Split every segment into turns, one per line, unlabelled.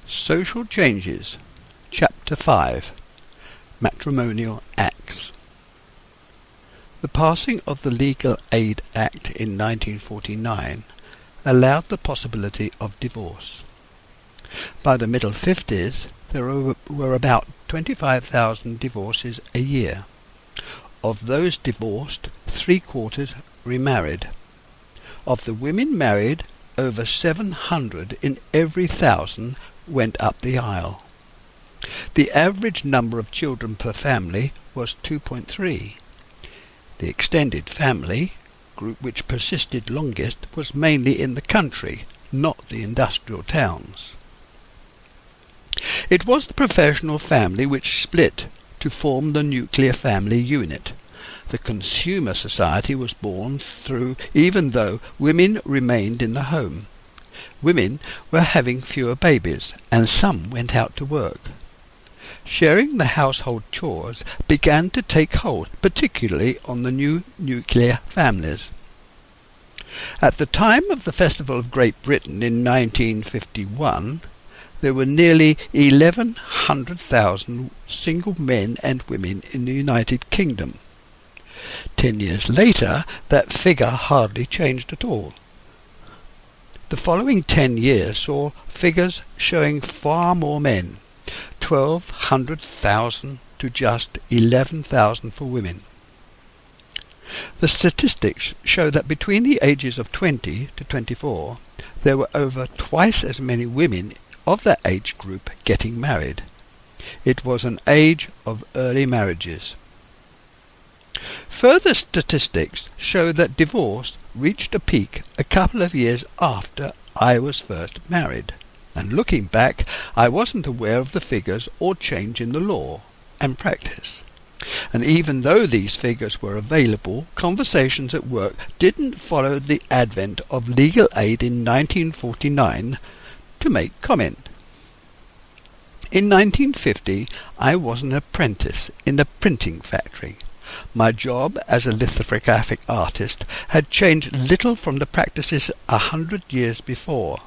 Social Changes, Chapter 5, Matrimonial Acts. The passing of the Legal Aid Act in 1949 allowed the possibility of divorce. By the middle 50s, there were about 25,000 divorces a year. Of those divorced, 3/4 remarried. Of the women married, over 700 in every 1,000 went up the aisle. The average number of children per family was 2.3. The extended family group which persisted longest was mainly in the country, not the industrial towns. It was the professional family which split to form the nuclear family unit. The consumer society was born through even though women remained in the home. Women were having fewer babies, and some went out to work. Sharing the household chores began to take hold, particularly on the new nuclear families. At the time of the Festival of Great Britain in 1951, there were nearly 1,100,000 single men and women in the United Kingdom. 10 years later, that figure hardly changed at all. The following 10 years saw figures showing far more men, 1,200,000 to just 11,000 for women. The statistics show that between the ages of 20 to 24, there were over twice as many women of that age group getting married. It was an age of early marriages. Further statistics show that divorce reached a peak a couple of years after I was first married, and looking back, I wasn't aware of the figures or change in the law and practice. And even though these figures were available, conversations at work didn't follow the advent of legal aid in 1949 to make comment. In 1950, I was an apprentice in a printing factory. My job as a lithographic artist had changed little from the practices 100 years before.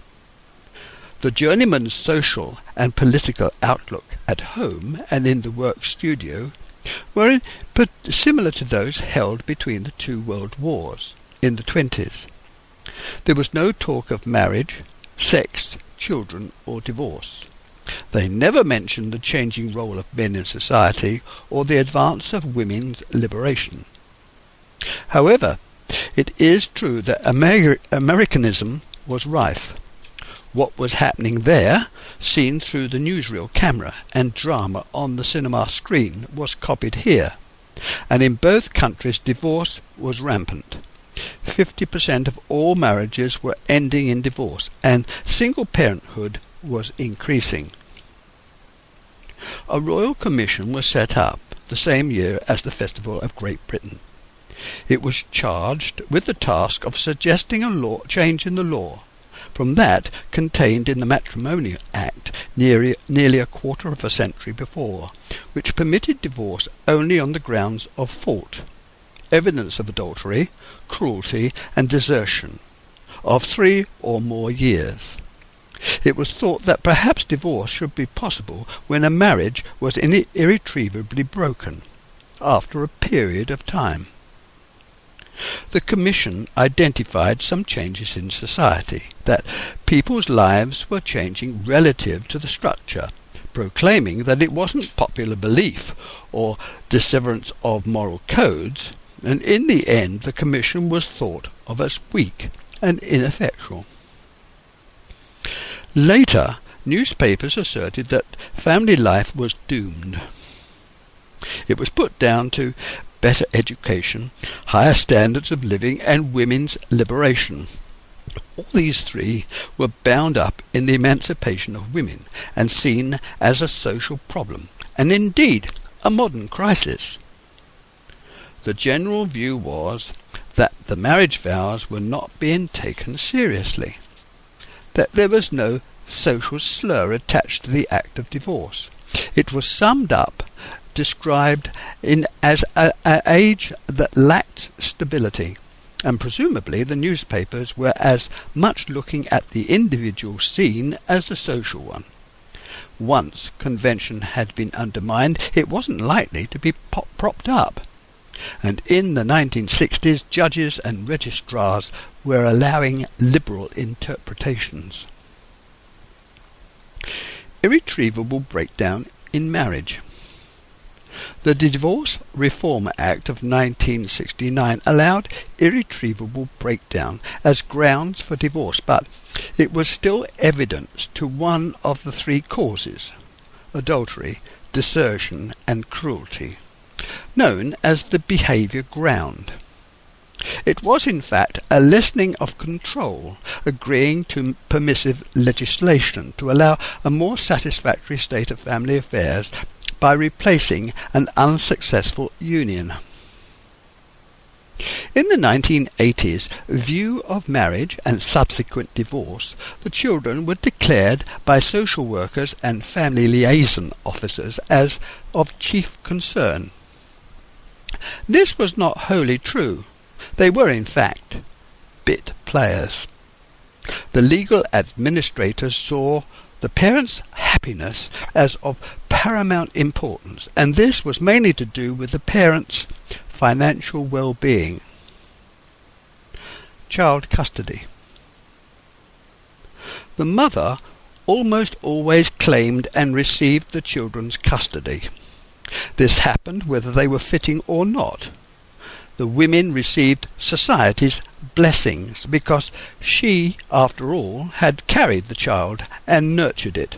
The journeyman's social and political outlook at home and in the work studio were similar to those held between the two world wars in the 20s. There was no talk of marriage, sex, children, or divorce. They never mentioned the changing role of men in society or the advance of women's liberation. However, it is true that Americanism was rife. What was happening there, seen through the newsreel camera and drama on the cinema screen, was copied here, and in both countries divorce was rampant. 50% of all marriages were ending in divorce, and single parenthood was increasing. A royal commission was set up the same year as the Festival of Great Britain. It was charged with the task of suggesting a change in the law from that contained in the Matrimonial Act nearly a quarter of a century before, which permitted divorce only on the grounds of fault, evidence of adultery, cruelty, and desertion, of 3 or more years. It was thought that perhaps divorce should be possible when a marriage was irretrievably broken, after a period of time. The Commission identified some changes in society, that people's lives were changing relative to the structure, proclaiming that it wasn't popular belief or disseverance of moral codes, and in the end the Commission was thought of as weak and ineffectual. Later, newspapers asserted that family life was doomed. It was put down to better education, higher standards of living, and women's liberation. All these three were bound up in the emancipation of women and seen as a social problem, and indeed a modern crisis. The general view was that the marriage vows were not being taken seriously, that there was no social slur attached to the act of divorce. It was summed up, described as an age that lacked stability, and presumably the newspapers were as much looking at the individual scene as the social one. once convention had been undermined, it wasn't likely to be propped up. And in the 1960s, judges and registrars were allowing liberal interpretations. Irretrievable breakdown in marriage. The Divorce Reform Act of 1969 allowed irretrievable breakdown as grounds for divorce, but it was still evidence to one of the three causes: adultery, desertion, and cruelty, known as the behaviour ground. It was in fact a lessening of control, agreeing to permissive legislation to allow a more satisfactory state of family affairs by replacing an unsuccessful union. In the 1980s view of marriage and subsequent divorce, the children were declared by social workers and family liaison officers as of chief concern. This was not wholly true. They were in fact bit players. The legal administrators saw the parents' happiness as of paramount importance, and this was mainly to do with the parents' financial well-being. Child custody. The mother almost always claimed and received the children's custody. This happened whether they were fitting or not. The women received society's blessings because she, after all, had carried the child and nurtured it,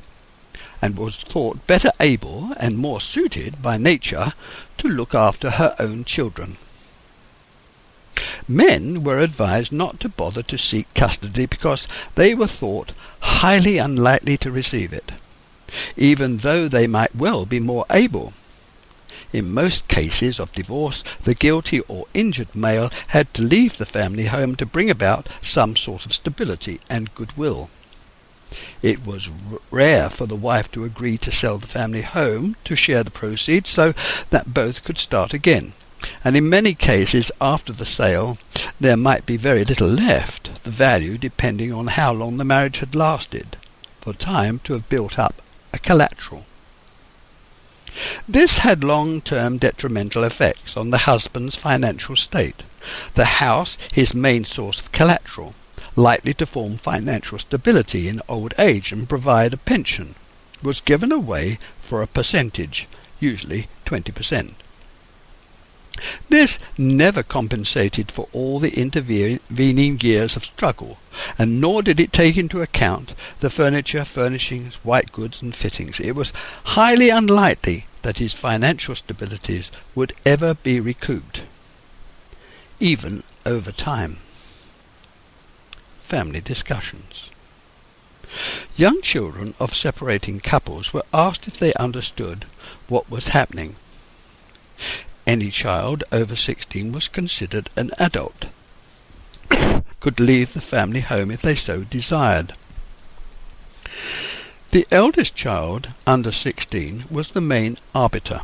and was thought better able and more suited by nature to look after her own children. Men were advised not to bother to seek custody because they were thought highly unlikely to receive it, even though they might well be more able. In most cases of divorce, the guilty or injured male had to leave the family home to bring about some sort of stability and goodwill. It was rare for the wife to agree to sell the family home to share the proceeds so that both could start again, and in many cases after the sale there might be very little left, the value depending on how long the marriage had lasted, for time to have built up a collateral. This had long-term detrimental effects on the husband's financial state. The house, his main source of collateral, likely to form financial stability in old age and provide a pension, was given away for a percentage, usually 20%. This never compensated for all the intervening years of struggle, and nor did it take into account the furniture, furnishings, white goods and fittings. It was highly unlikely that his financial stabilities would ever be recouped, even over time. Family discussions. Young children of separating couples were asked if they understood what was happening. Any child over 16 was considered an adult, could leave the family home if they so desired. The eldest child, under 16, was the main arbiter.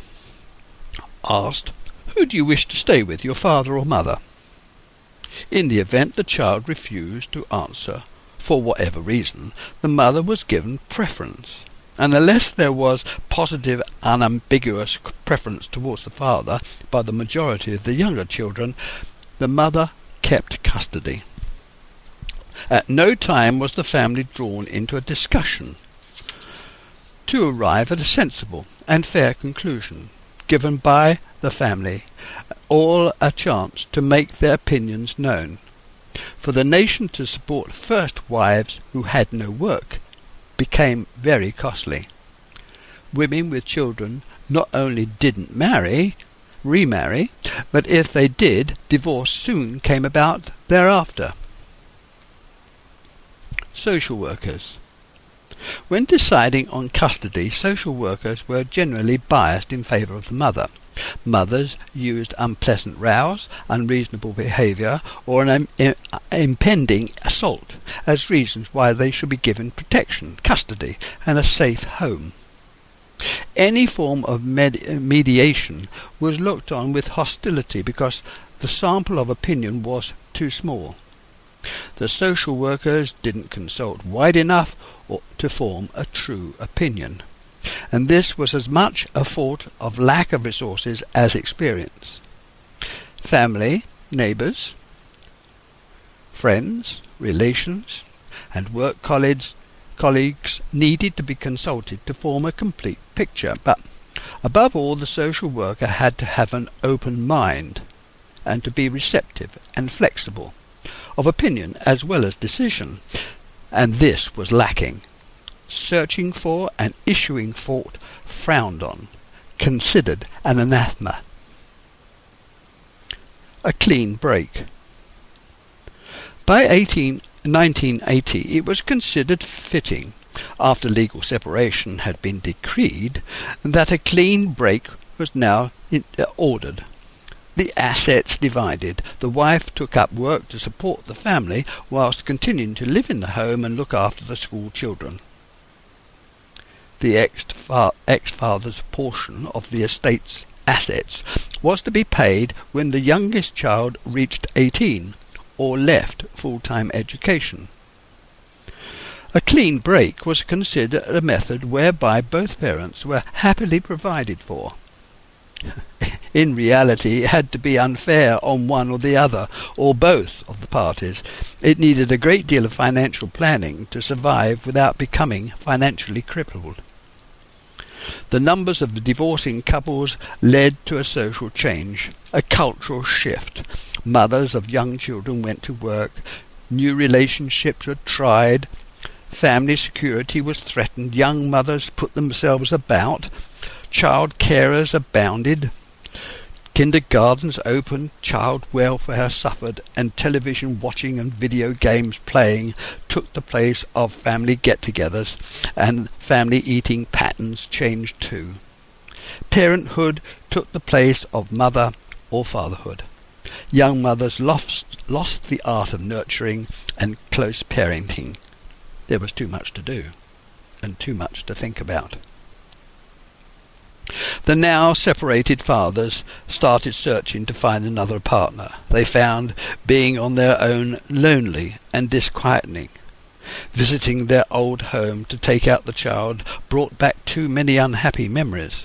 Asked, "Who do you wish to stay with, your father or mother?" In the event the child refused to answer, for whatever reason, the mother was given preference, and unless there was positive, unambiguous preference towards the father by the majority of the younger children, the mother kept custody. At no time was the family drawn into a discussion to arrive at a sensible and fair conclusion, given by the family all a chance to make their opinions known. For the nation to support first wives who had no work became very costly. Women with children not only didn't remarry, but if they did, divorce soon came about thereafter. Social workers. When deciding on custody, social workers were generally biased in favour of the mother. Mothers used unpleasant rows, unreasonable behaviour, or an impending assault as reasons why they should be given protection, custody, and a safe home. Any form of mediation was looked on with hostility because the sample of opinion was too small. The social workers didn't consult wide enough to form a true opinion. and this was as much a fault of lack of resources as experience. Family, neighbours, friends, relations, and work colleagues needed to be consulted to form a complete picture, but above all, the social worker had to have an open mind and to be receptive and flexible, of opinion as well as decision, and this was lacking. Searching for and issuing fault frowned on, considered an anathema. A clean break. By 1980 it was considered fitting, after legal separation had been decreed, that a clean break was now ordered. The assets divided. The wife took up work to support the family whilst continuing to live in the home and look after the school children. The ex-father's portion of the estate's assets was to be paid when the youngest child reached 18 or left full-time education. A clean break was considered a method whereby both parents were happily provided for. In reality, it had to be unfair on one or the other, or both of the parties. It needed a great deal of financial planning to survive without becoming financially crippled. The numbers of the divorcing couples led to a social change, a cultural shift. Mothers of young children went to work, new relationships were tried, family security was threatened, young mothers put themselves about, child carers abounded, kindergartens opened, child welfare suffered, and television watching and video games playing took the place of family get-togethers, and family eating patterns changed too. Parenthood took the place of mother or fatherhood. Young mothers lost the art of nurturing and close parenting. There was too much to do, and too much to think about. The now separated fathers started searching to find another partner. They found being on their own lonely and disquieting. Visiting their old home to take out the child brought back too many unhappy memories.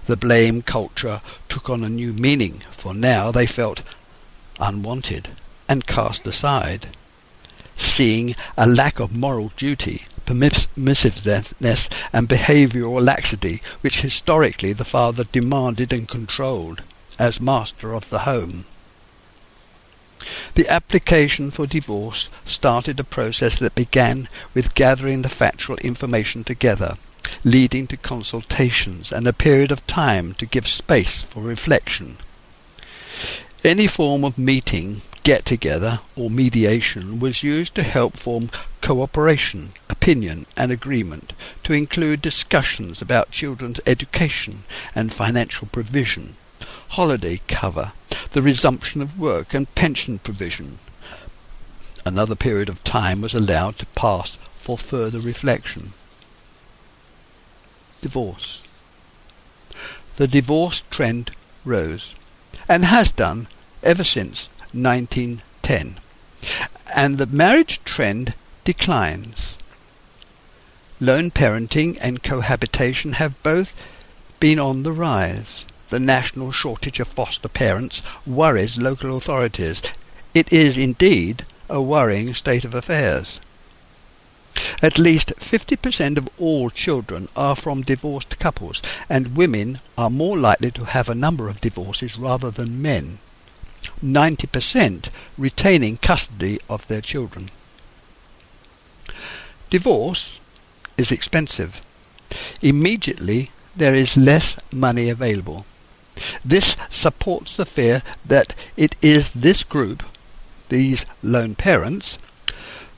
The blame culture took on a new meaning, for now they felt unwanted and cast aside. Seeing a lack of moral duty, permissiveness and behavioural laxity, which historically the father demanded and controlled as master of the home. The application for divorce started a process that began with gathering the factual information together, leading to consultations and a period of time to give space for reflection. Any form of meeting, get-together or mediation was used to help form cooperation, opinion and agreement, to include discussions about children's education and financial provision, holiday cover, the resumption of work and pension provision. Another period of time was allowed to pass for further reflection. Divorce. The divorce trend rose, and has done ever since 1910, and the marriage trend declines. Lone parenting and cohabitation have both been on the rise. The national shortage of foster parents worries local authorities. It is indeed a worrying state of affairs. At least 50% of all children are from divorced couples, and women are more likely to have a number of divorces rather than men, 90% retaining custody of their children. Divorce is expensive. Immediately there is less money available. This supports the fear that it is this group, these lone parents,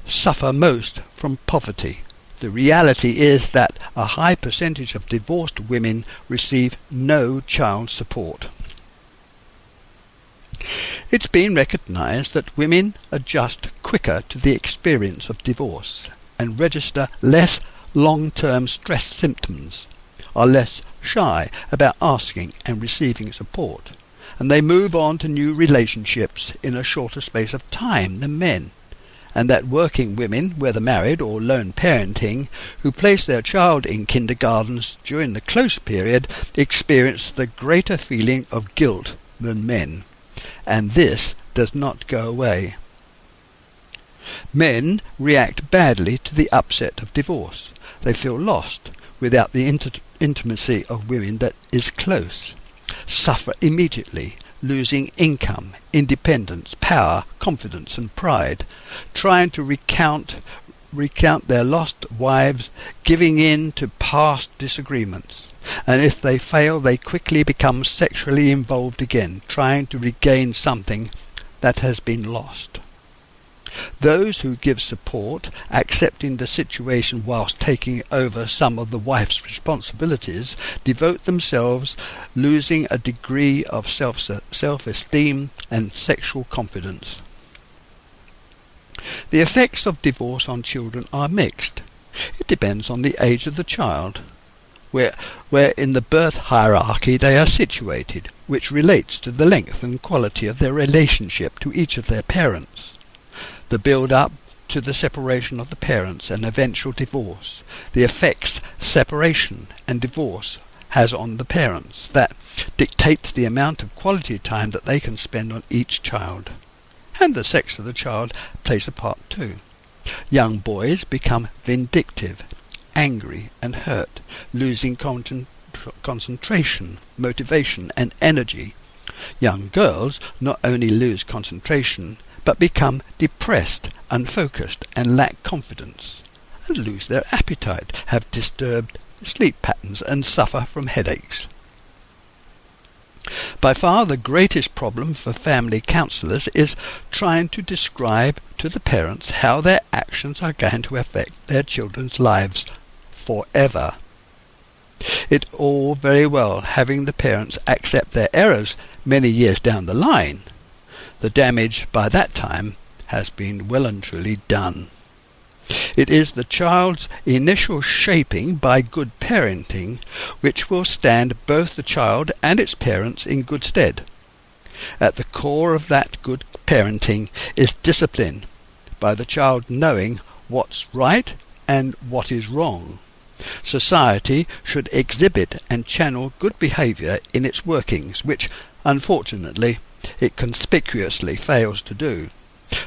suffer most from poverty. The reality is that a high percentage of divorced women receive no child support. It's been recognized that women adjust quicker to the experience of divorce and register less long-term stress symptoms, are less shy about asking and receiving support, and they move on to new relationships in a shorter space of time than men, and that working women, whether married or lone parenting, who place their child in kindergartens during the close period experience the greater feeling of guilt than men, and this does not go away. Men react badly to the upset of divorce. They feel lost without the intimacy of women that is close, suffer immediately, losing income, independence, power, confidence and pride, trying to recount their lost wives, giving in to past disagreements, and if they fail they quickly become sexually involved again, trying to regain something that has been lost. Those who give support, accepting the situation whilst taking over some of the wife's responsibilities, devote themselves, losing a degree of self-esteem and sexual confidence. The effects of divorce on children are mixed. It depends on the age of the child, where in the birth hierarchy they are situated, which relates to the length and quality of their relationship to each of their parents. The build-up to the separation of the parents and eventual divorce, the effects separation and divorce has on the parents, that dictates the amount of quality time that they can spend on each child. And the sex of the child plays a part too. Young boys become vindictive, angry and hurt, losing concentration, motivation and energy. Young girls not only lose concentration, but become depressed, unfocused and lack confidence, and lose their appetite, have disturbed sleep patterns and suffer from headaches. By far the greatest problem for family counsellors is trying to describe to the parents how their actions are going to affect their children's lives forever. It's all very well having the parents accept their errors many years down the line. The damage by that time has been well and truly done. It is the child's initial shaping by good parenting which will stand both the child and its parents in good stead. At the core of that good parenting is discipline, by the child knowing what's right and what is wrong. Society should exhibit and channel good behaviour in its workings, which, unfortunately, it conspicuously fails to do,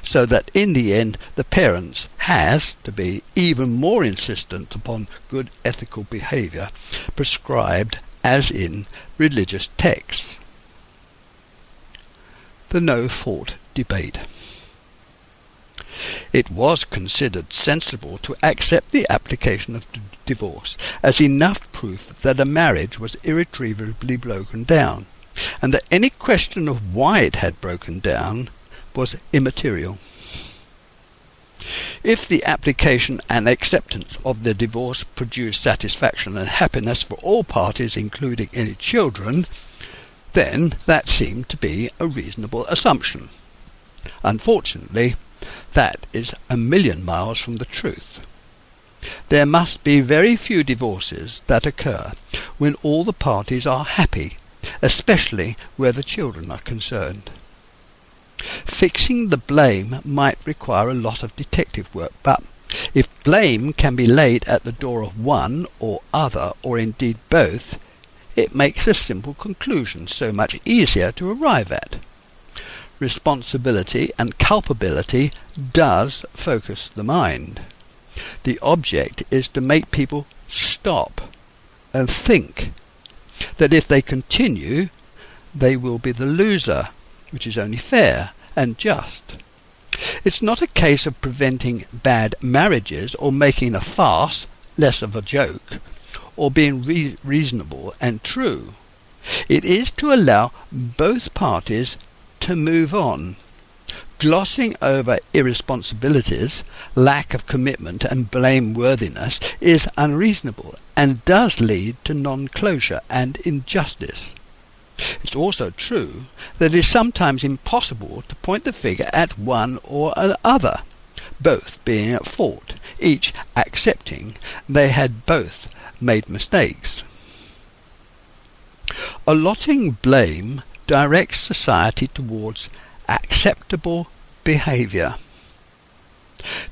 so that in the end the parents has to be even more insistent upon good ethical behaviour prescribed as in religious texts. The no-fault debate. It was considered sensible to accept the application of divorce as enough proof that a marriage was irretrievably broken down, and that any question of why it had broken down was immaterial. If the application and acceptance of the divorce produced satisfaction and happiness for all parties, including any children, then that seemed to be a reasonable assumption. Unfortunately, that is a million miles from the truth. There must be very few divorces that occur when all the parties are happy, especially where the children are concerned. Fixing the blame might require a lot of detective work, but if blame can be laid at the door of one or other, or indeed both, it makes a simple conclusion so much easier to arrive at. Responsibility and culpability does focus the mind. The object is to make people stop and think that if they continue, they will be the loser, which is only fair and just. It's not a case of preventing bad marriages or making a farce less of a joke, or being reasonable and true. It is to allow both parties to move on. Glossing over irresponsibilities, lack of commitment and blameworthiness is unreasonable and does lead to non-closure and injustice. It's also true that it is sometimes impossible to point the finger at one or another, both being at fault, each accepting they had both made mistakes. Allotting blame directs society towards acceptable behaviour.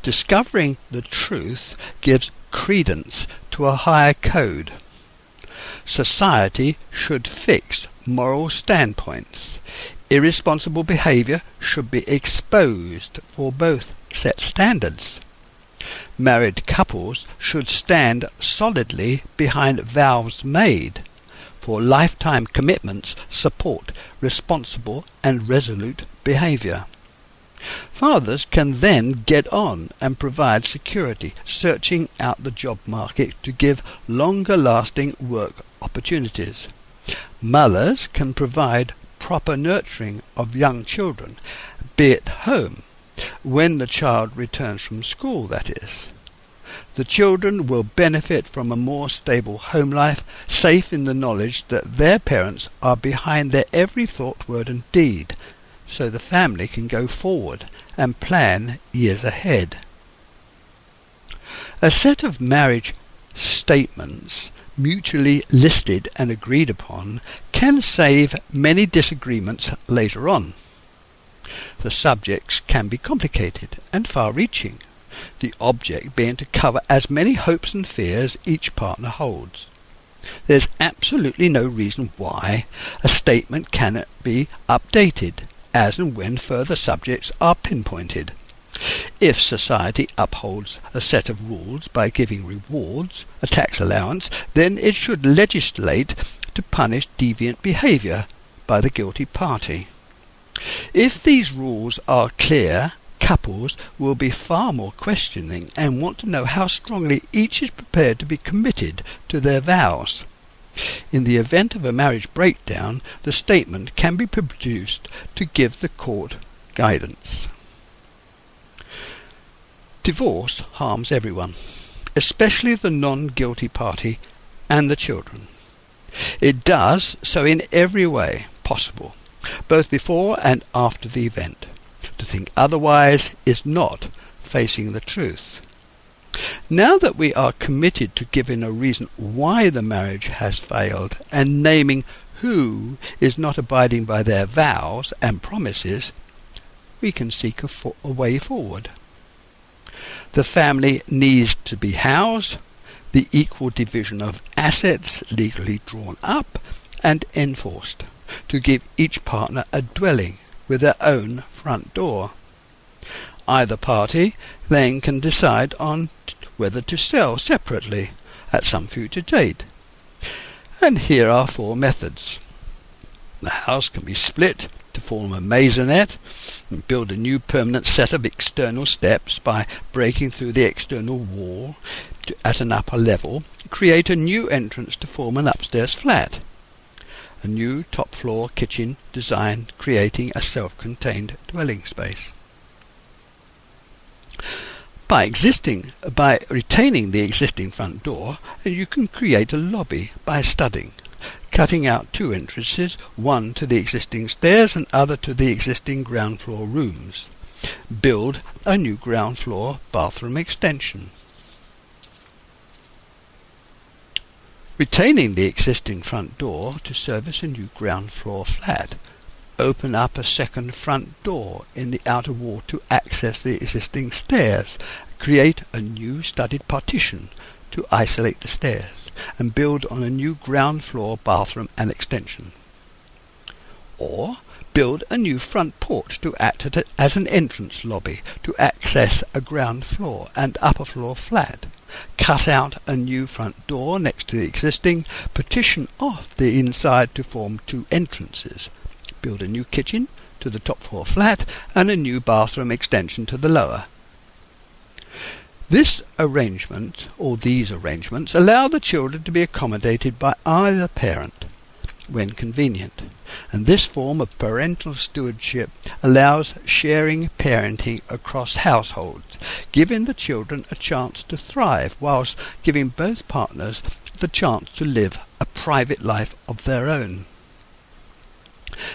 Discovering the truth gives credence to a higher code. Society should fix moral standpoints. Irresponsible behaviour should be exposed for both set standards. Married couples should stand solidly behind vows made, for lifetime commitments support responsible and resolute behaviour. Fathers can then get on and provide security, searching out the job market to give longer-lasting work opportunities. Mothers can provide proper nurturing of young children, be at home, when the child returns from school, that is. The children will benefit from a more stable home life, safe in the knowledge that their parents are behind their every thought, word and deed, so the family can go forward and plan years ahead. A set of marriage statements, mutually listed and agreed upon, can save many disagreements later on. The subjects can be complicated and far-reaching, the object being to cover as many hopes and fears each partner holds. There's absolutely no reason why a statement cannot be updated as and when further subjects are pinpointed. If society upholds a set of rules by giving rewards, a tax allowance, then it should legislate to punish deviant behaviour by the guilty party. If these rules are clear, couples will be far more questioning and want to know how strongly each is prepared to be committed to their vows. In the event of a marriage breakdown, the statement can be produced to give the court guidance. Divorce harms everyone, especially the non-guilty party and the children. It does so in every way possible, both before and after the event. To think otherwise is not facing the truth. Now that we are committed to giving a reason why the marriage has failed and naming who is not abiding by their vows and promises, we can seek a way forward. The family needs to be housed, the equal division of assets legally drawn up and enforced, to give each partner a dwelling with their own front door. Either party then can decide on whether to sell separately at some future date. And here are 4 methods. The house can be split to form a maisonette and build a new permanent set of external steps by breaking through the external wall at an upper level, create a new entrance to form an upstairs flat. A new top floor kitchen design creating a self-contained dwelling space. By retaining the existing front door, you can create a lobby by studding, cutting out 2 entrances, one to the existing stairs and other to the existing ground floor rooms. Build a new ground floor bathroom extension. Retaining the existing front door to service a new ground floor flat. Open up a second front door in the outer wall to access the existing stairs. Create a new studded partition to isolate the stairs and build on a new ground floor bathroom and extension. Or build a new front porch to act as an entrance lobby to access a ground floor and upper floor flat. Cut out a new front door next to the existing, partition off the inside to form 2 entrances. Build a new kitchen to the top floor flat and a new bathroom extension to the lower. This arrangement, or these arrangements, allow the children to be accommodated by either parent when convenient, and this form of parental stewardship allows sharing parenting across households, giving the children a chance to thrive whilst giving both partners the chance to live a private life of their own.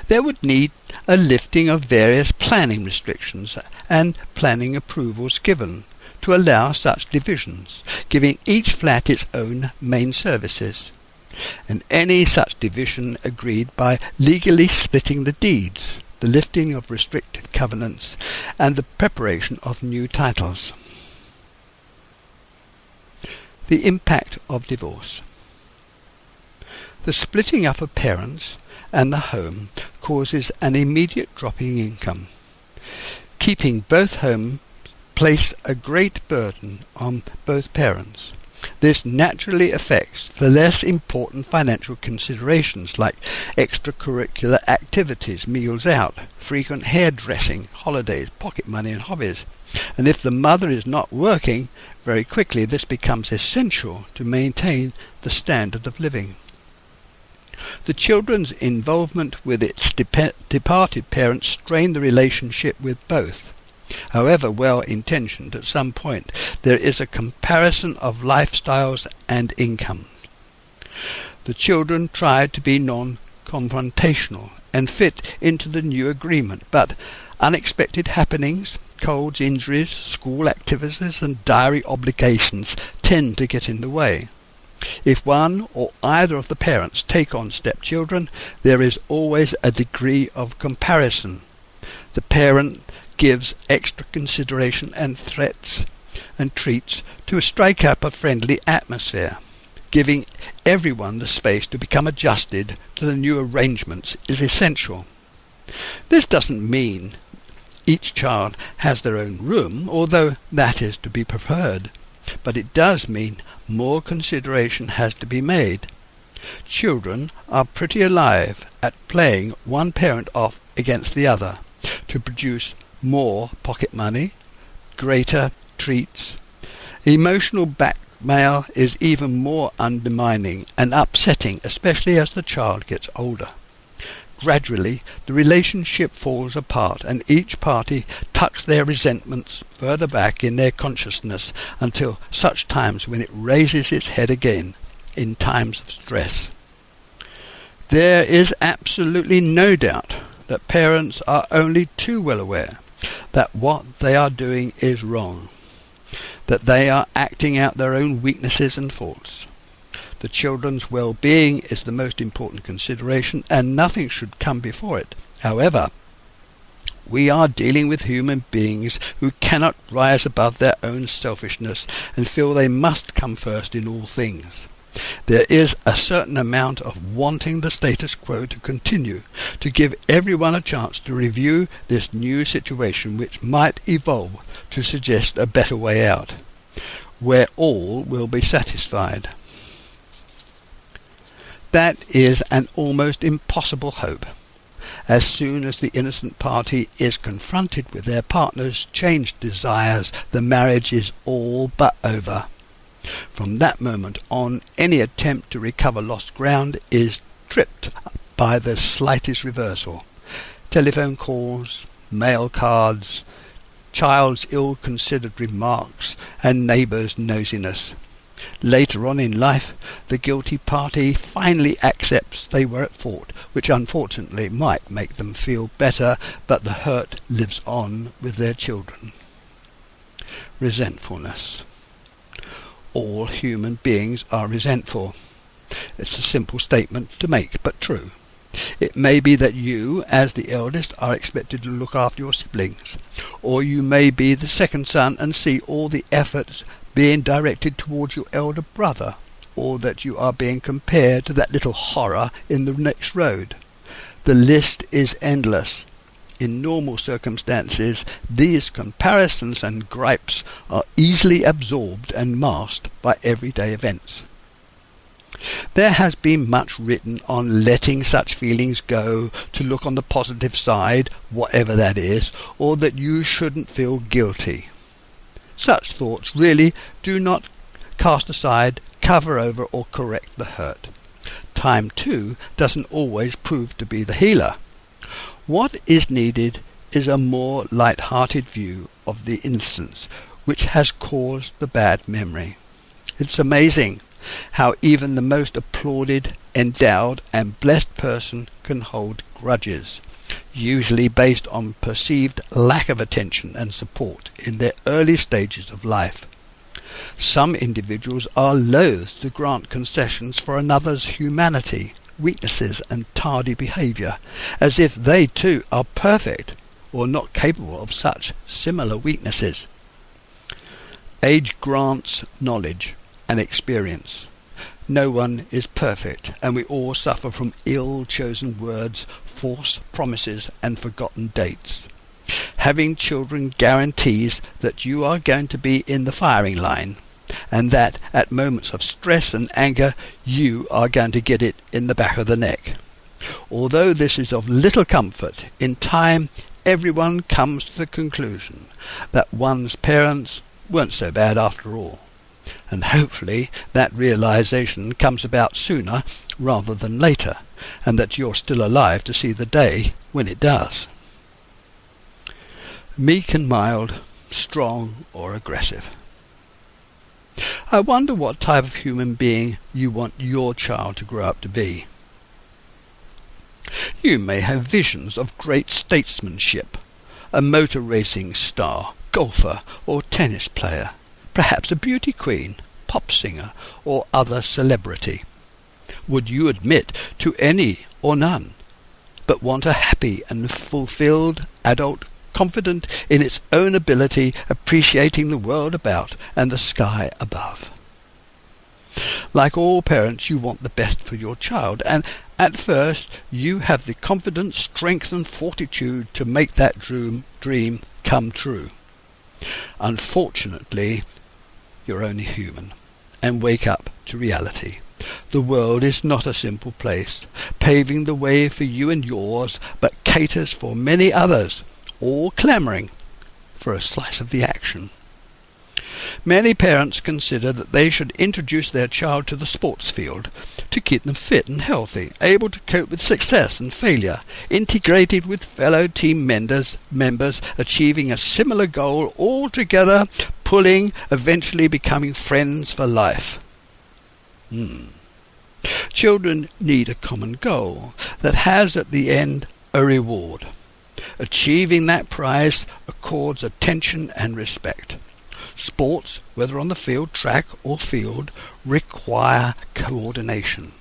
There would need a lifting of various planning restrictions and planning approvals given to allow such divisions, giving each flat its own main services, and any such division agreed by legally splitting the deeds, the lifting of restrictive covenants, and the preparation of new titles. The impact of divorce. The splitting up of parents and the home causes an immediate drop in income. Keeping both homes place a great burden on both parents. This naturally affects the less important financial considerations like extracurricular activities, meals out, frequent hairdressing, holidays, pocket money and hobbies. And if the mother is not working, very quickly this becomes essential to maintain the standard of living. The children's involvement with its departed parents strain the relationship with both. However well-intentioned, at some point there is a comparison of lifestyles and income. The children try to be non-confrontational and fit into the new agreement, but unexpected happenings, colds, injuries, school activities and diary obligations tend to get in the way. If one or either of the parents take on stepchildren, there is always a degree of comparison. The parent gives extra consideration and threats and treats to strike up a friendly atmosphere. Giving everyone the space to become adjusted to the new arrangements is essential. This doesn't mean each child has their own room, although that is to be preferred, but it does mean more consideration has to be made. Children are pretty alive at playing one parent off against the other to produce more pocket money, greater treats. Emotional blackmail is even more undermining and upsetting, especially as the child gets older. Gradually, the relationship falls apart and each party tucks their resentments further back in their consciousness until such times when it raises its head again in times of stress. There is absolutely no doubt that parents are only too well aware that what they are doing is wrong, that they are acting out their own weaknesses and faults. The children's well-being is the most important consideration, and nothing should come before it. However, we are dealing with human beings who cannot rise above their own selfishness and feel they must come first in all things. There is a certain amount of wanting the status quo to continue, to give everyone a chance to review this new situation which might evolve to suggest a better way out, where all will be satisfied. That is an almost impossible hope. As soon as the innocent party is confronted with their partner's changed desires, the marriage is all but over. From that moment on, any attempt to recover lost ground is tripped by the slightest reversal. Telephone calls, mail cards, child's ill-considered remarks, and neighbours' nosiness. Later on in life, the guilty party finally accepts they were at fault, which unfortunately might make them feel better, but the hurt lives on with their children. Resentfulness. All human beings are resentful. It's a simple statement to make, but true. It may be that you, as the eldest, are expected to look after your siblings, or you may be the second son and see all the efforts being directed towards your elder brother, or that you are being compared to that little horror in the next road. The list is endless. In normal circumstances, these comparisons and gripes are easily absorbed and masked by everyday events. There has been much written on letting such feelings go, to look on the positive side, whatever that is, or that you shouldn't feel guilty. Such thoughts really do not cast aside, cover over, or correct the hurt. Time, too, doesn't always prove to be the healer. What is needed is a more light-hearted view of the instance which has caused the bad memory. It's amazing how even the most applauded, endowed, and blessed person can hold grudges, usually based on perceived lack of attention and support in their early stages of life. Some individuals are loath to grant concessions for another's humanity, weaknesses and tardy behaviour, as if they too are perfect or not capable of such similar weaknesses. Age grants knowledge and experience. No one is perfect, and we all suffer from ill-chosen words, false promises, and forgotten dates. Having children guarantees that you are going to be in the firing line, and that at moments of stress and anger you are going to get it in the back of the neck. Although this is of little comfort, in time everyone comes to the conclusion that one's parents weren't so bad after all, and hopefully that realization comes about sooner rather than later, and that you're still alive to see the day when it does. Meek and mild, strong or aggressive. I wonder what type of human being you want your child to grow up to be. You may have visions of great statesmanship, a motor racing star, golfer or tennis player, perhaps a beauty queen, pop singer or other celebrity. Would you admit to any or none, but want a happy and fulfilled adult, confident in its own ability, appreciating the world about and the sky above? Like all parents, you want the best for your child, and at first you have the confidence, strength and fortitude to make that dream come true. Unfortunately, you're only human, and wake up to reality. The world is not a simple place, paving the way for you and yours, but caters for many others, all clamouring for a slice of the action. Many parents consider that they should introduce their child to the sports field to keep them fit and healthy, able to cope with success and failure, integrated with fellow team members, achieving a similar goal, all together, pulling, eventually becoming friends for life. Children need a common goal that has at the end a reward. Achieving that prize accords attention and respect. Sports, whether on the field, track or field, require coordination,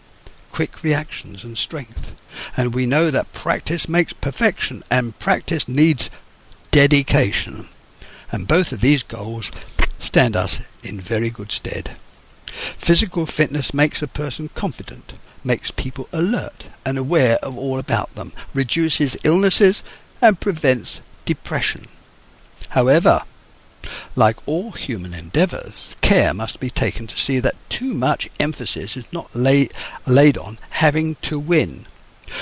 quick reactions and strength. And we know that practice makes perfection, and practice needs dedication. And both of these goals stand us in very good stead. Physical fitness makes a person confident, makes people alert and aware of all about them, reduces illnesses and prevents depression. However, like all human endeavours, care must be taken to see that too much emphasis is not laid on having to win,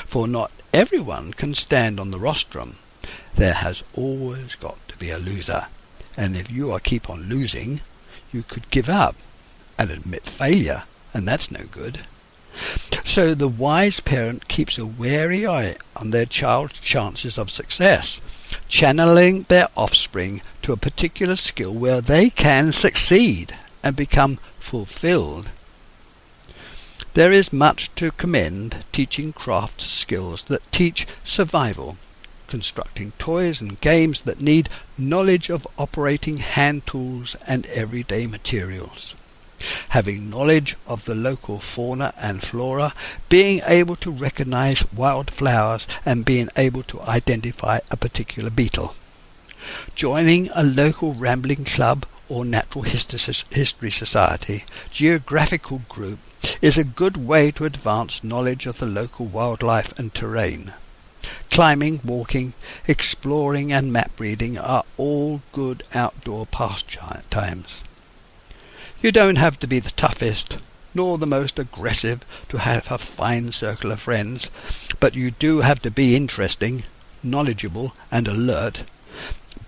for not everyone can stand on the rostrum. There has always got to be a loser, and if you keep on losing, you could give up and admit failure, and that's no good. So the wise parent keeps a wary eye on their child's chances of success, channeling their offspring to a particular skill where they can succeed and become fulfilled. There is much to commend teaching craft skills that teach survival, constructing toys and games that need knowledge of operating hand tools and everyday materials. Having knowledge of the local fauna and flora, being able to recognize wild flowers and being able to identify a particular beetle. Joining a local rambling club or natural history society, geographical group, is a good way to advance knowledge of the local wildlife and terrain. Climbing, walking, exploring and map reading are all good outdoor pastimes. You don't have to be the toughest, nor the most aggressive to have a fine circle of friends, but you do have to be interesting, knowledgeable and alert,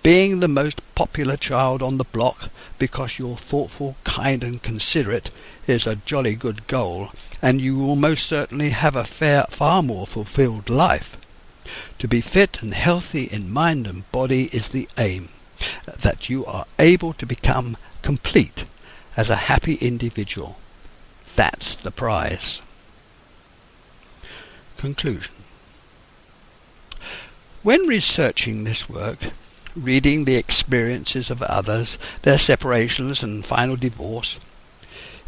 being the most popular child on the block because you're thoughtful, kind and considerate is a jolly good goal, and you will most certainly have a far more fulfilled life. To be fit and healthy in mind and body is the aim, that you are able to become complete as a happy individual. That's the prize. Conclusion. When researching this work, reading the experiences of others, their separations and final divorce,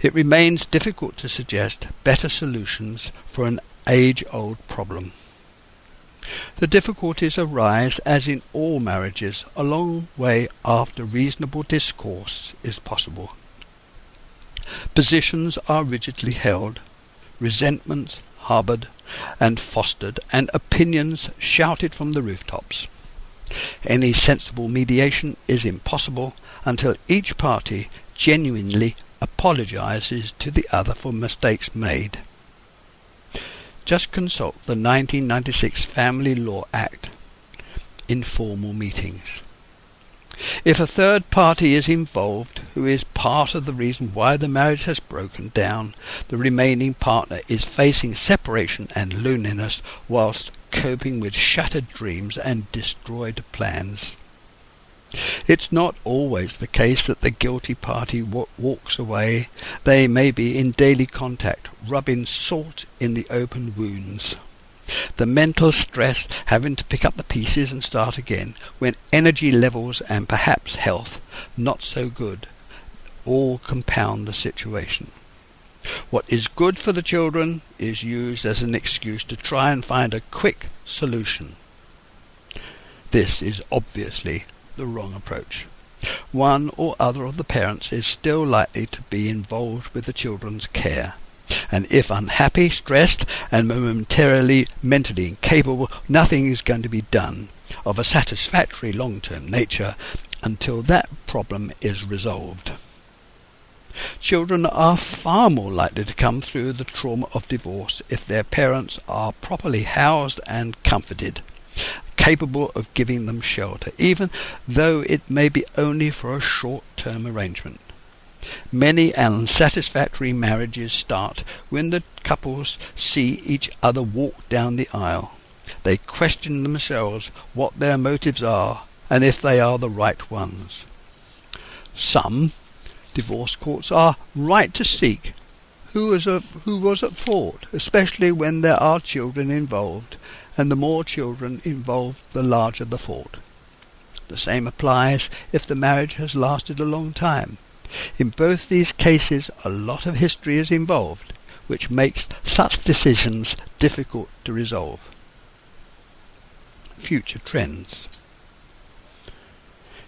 it remains difficult to suggest better solutions for an age-old problem. The difficulties arise, as in all marriages, a long way after reasonable discourse is possible. Positions are rigidly held, resentments harboured and fostered, and opinions shouted from the rooftops. Any sensible mediation is impossible until each party genuinely apologizes to the other for mistakes made. Just consult the 1996 Family Law Act, Informal Meetings. If a third party is involved who is part of the reason why the marriage has broken down, the remaining partner is facing separation and loneliness whilst coping with shattered dreams and destroyed plans. It's not always the case that the guilty party walks away. They may be in daily contact, rubbing salt in the open wounds. The mental stress, having to pick up the pieces and start again, when energy levels and perhaps health not so good, all compound the situation. What is good for the children is used as an excuse to try and find a quick solution. This is obviously the wrong approach. One or other of the parents is still likely to be involved with the children's care, and if unhappy, stressed, and momentarily mentally incapable, nothing is going to be done of a satisfactory long-term nature until that problem is resolved. Children are far more likely to come through the trauma of divorce if their parents are properly housed and comforted, capable of giving them shelter, even though it may be only for a short-term arrangement. Many unsatisfactory marriages start when the couples see each other walk down the aisle. They question themselves what their motives are and if they are the right ones. Some divorce courts are right to seek who was at fault, especially when there are children involved, and the more children involved, the larger the fault. The same applies if the marriage has lasted a long time. In both these cases, a lot of history is involved, which makes such decisions difficult to resolve. Future trends.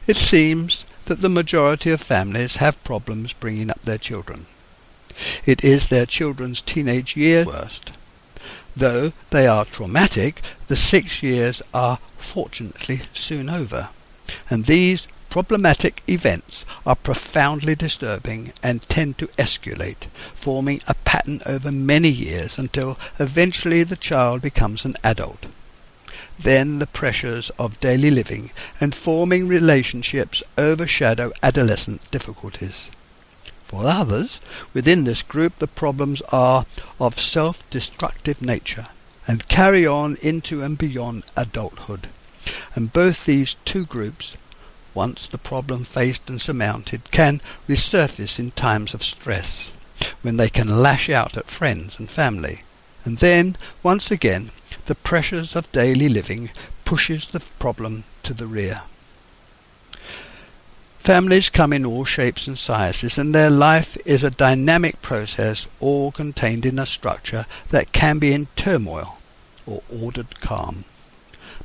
It seems that the majority of families have problems bringing up their children. It is their children's teenage years worst. Though they are traumatic, the 6 years are fortunately soon over, and these problematic events are profoundly disturbing and tend to escalate, forming a pattern over many years until eventually the child becomes an adult. Then the pressures of daily living and forming relationships overshadow adolescent difficulties. For others, within this group, the problems are of self-destructive nature and carry on into and beyond adulthood. And both these two groups, once the problem faced and surmounted, can resurface in times of stress, when they can lash out at friends and family. And then, once again, the pressures of daily living pushes the problem to the rear. Families come in all shapes and sizes, and their life is a dynamic process, all contained in a structure that can be in turmoil or ordered calm.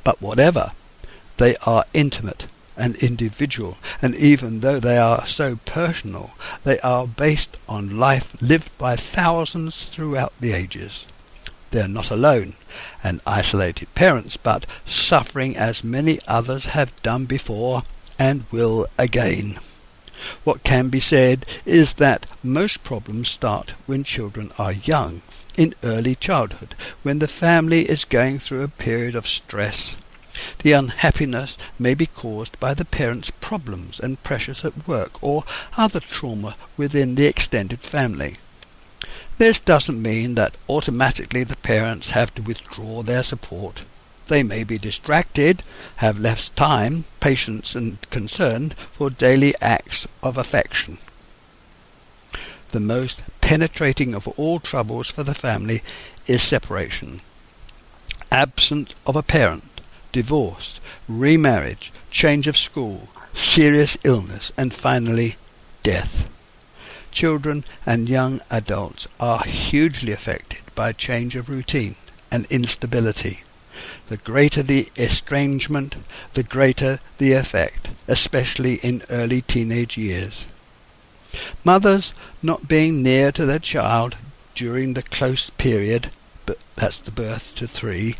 But whatever, they are intimate and individual, and even though they are so personal, they are based on life lived by thousands throughout the ages. They are not alone and isolated parents, but suffering as many others have done before and will again. What can be said is that most problems start when children are young, in early childhood, when the family is going through a period of stress. The unhappiness may be caused by the parents' problems and pressures at work or other trauma within the extended family. This doesn't mean that automatically the parents have to withdraw their support. They may be distracted, have less time, patience and concern for daily acts of affection. The most penetrating of all troubles for the family is separation. Absence of a parent, divorce, remarriage, change of school, serious illness, and finally death. Children and young adults are hugely affected by change of routine, and instability. The greater the estrangement, the greater the effect, especially in early teenage years. Mothers not being near to their child during the close period, but that's the birth to 3,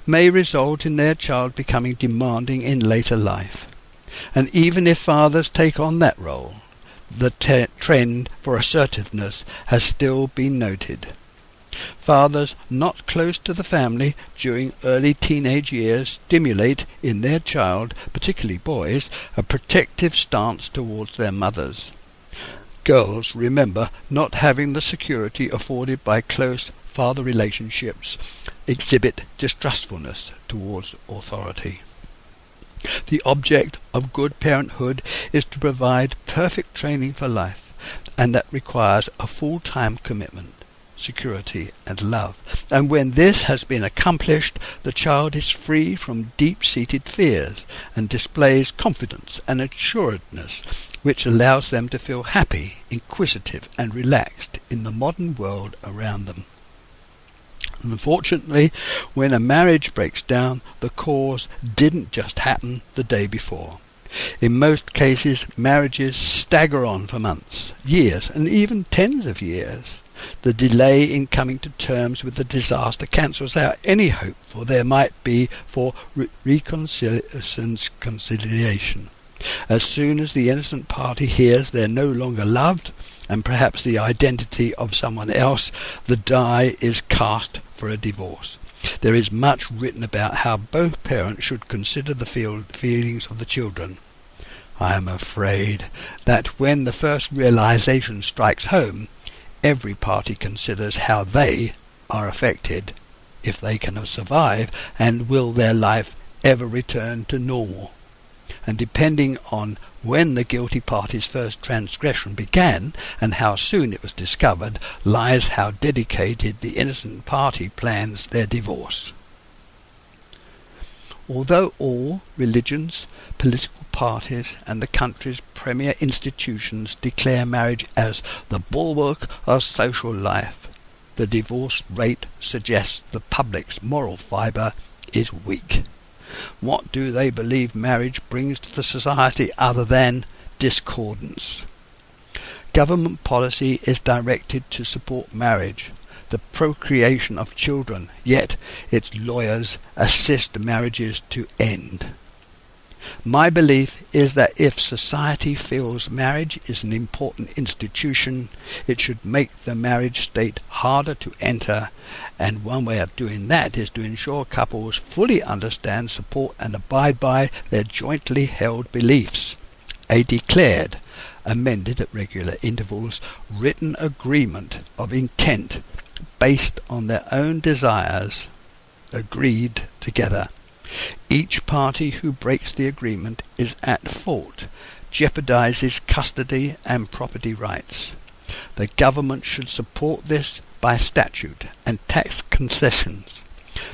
may result in their child becoming demanding in later life. And even if fathers take on that role, the trend for assertiveness has still been noted. Fathers not close to the family during early teenage years stimulate in their child, particularly boys, a protective stance towards their mothers. Girls, remember, not having the security afforded by close father relationships, exhibit distrustfulness towards authority. The object of good parenthood is to provide perfect training for life, and that requires a full-time commitment, security and love. And when this has been accomplished, the child is free from deep-seated fears and displays confidence and assuredness, which allows them to feel happy, inquisitive and relaxed in the modern world around them. Unfortunately, when a marriage breaks down, the cause didn't just happen the day before. In most cases, marriages stagger on for months, years, and even tens of years. The delay in coming to terms with the disaster cancels out any hope for there might be for reconciliation. As soon as the innocent party hears they're no longer loved, and perhaps the identity of someone else, the die is cast for a divorce. There is much written about how both parents should consider the feelings of the children. I am afraid that when the first realization strikes home, every party considers how they are affected, if they can survive, and will their life ever return to normal. And depending on when the guilty party's first transgression began and how soon it was discovered, lies how dedicated the innocent party plans their divorce. Although all religions, political parties and the country's premier institutions declare marriage as the bulwark of social life, the divorce rate suggests the public's moral fibre is weak. What do they believe marriage brings to the society other than discordance? Government policy is directed to support marriage, the procreation of children, yet its lawyers assist marriages to end. My belief is that if society feels marriage is an important institution, it should make the marriage state harder to enter, and one way of doing that is to ensure couples fully understand, support and abide by their jointly held beliefs. A declared, amended at regular intervals, written agreement of intent based on their own desires, agreed together. Each party who breaks the agreement is at fault, jeopardizes custody and property rights. The government should support this by statute and tax concessions.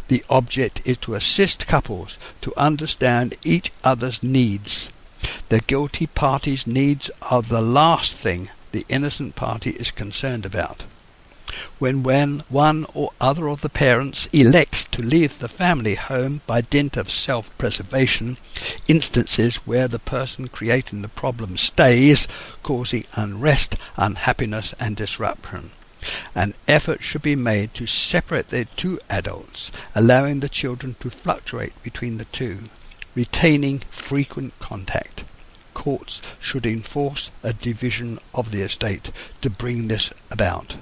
The object is to assist couples to understand each other's needs. The guilty party's needs are the last thing the innocent party is concerned about. When one or other of the parents elects to leave the family home by dint of self-preservation, instances where the person creating the problem stays, causing unrest, unhappiness and disruption. An effort should be made to separate the two adults, allowing the children to fluctuate between the two, retaining frequent contact. Courts should enforce a division of the estate to bring this about.